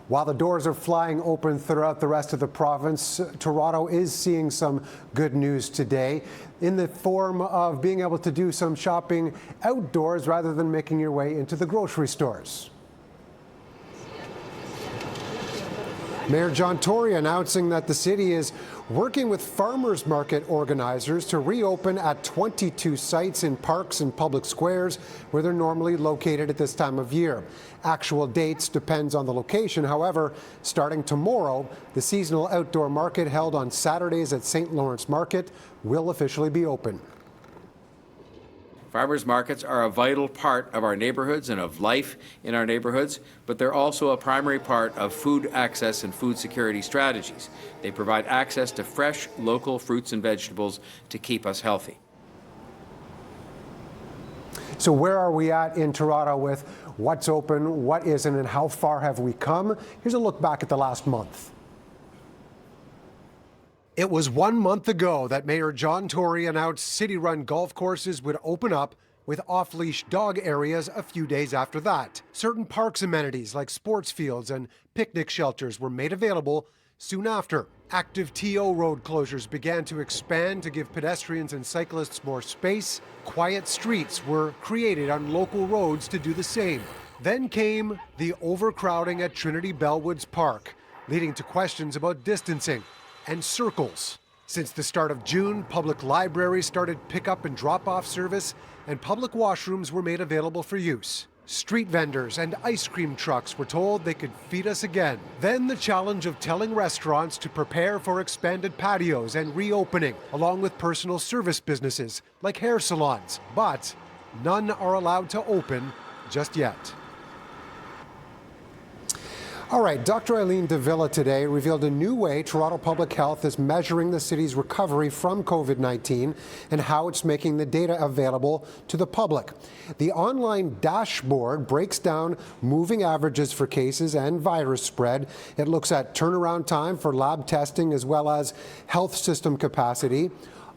While the doors are flying open throughout the rest of the province, Toronto is seeing some good news today in the form of being able to do some shopping outdoors rather than making your way into the grocery stores. Mayor John Tory announcing that the city is working with farmers market organizers to reopen at 22 sites in parks and public squares where they're normally located at this time of year. Actual dates depends on the location. However, starting tomorrow, the seasonal outdoor market held on Saturdays at St. Lawrence Market will officially be open. Farmers markets are a vital part of our neighborhoods and of life in our neighborhoods, but they're also a primary part of food access and food security strategies. They provide access to fresh, local fruits and vegetables to keep us healthy. So where are we at in Toronto with what's open, what isn't, and how far have we come? Here's a look back at the last month. It was 1 month ago that Mayor John Tory announced city-run golf courses would open up with off-leash dog areas a few days after that. Certain parks amenities like sports fields and picnic shelters were made available soon after. Active TO road closures began to expand to give pedestrians and cyclists more space. Quiet streets were created on local roads to do the same. Then came the overcrowding at Trinity Bellwoods Park, leading to questions about distancing and circles. Since the start of June, public libraries started pick-up and drop-off service, and public washrooms were made available for use. Street vendors and ice cream trucks were told they could feed us again. Then the challenge of telling restaurants to prepare for expanded patios and reopening, along with personal service businesses like hair salons. But none are allowed to open just yet. All right, Dr. Eileen de Villa today revealed a new way Toronto Public Health is measuring the city's recovery from COVID-19 and how it's making the data available to the public. The online dashboard breaks down moving averages for cases and virus spread. It looks at turnaround time for lab testing as well as health system capacity.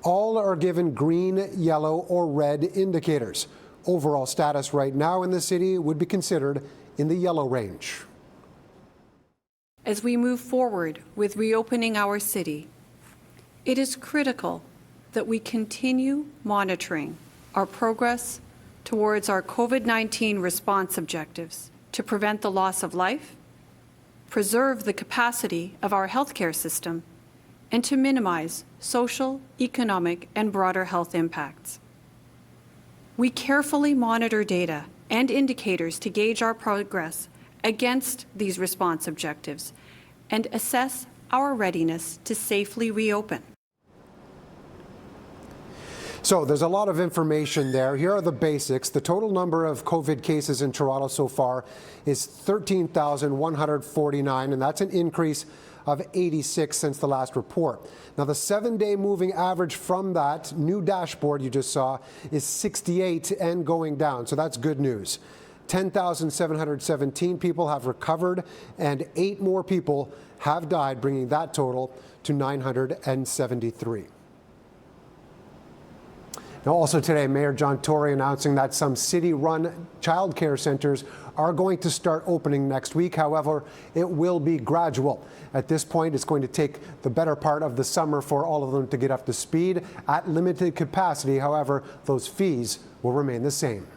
All are given green, yellow, or red indicators. Overall status right now in the city would be considered in the yellow range. As we move forward with reopening our city, it is critical that we continue monitoring our progress towards our COVID-19 response objectives to prevent the loss of life, preserve the capacity of our healthcare system, and to minimize social, economic, and broader health impacts. We carefully monitor data and indicators to gauge our progress against these response objectives and assess our readiness to safely reopen. So there's a lot of information there. Here are the basics. The total number of COVID cases in Toronto so far is 13,149, and that's an increase of 86 since the last report. Now, the 7-day moving average from that new dashboard you just saw is 68 and going down, so that's good news. 10,717 people have recovered and 8 more people have died, bringing that total to 973. Now, also today, Mayor John Tory announcing that some city-run childcare centres are going to start opening next week. However, it will be gradual. At this point, it's going to take the better part of the summer for all of them to get up to speed at limited capacity. However, those fees will remain the same.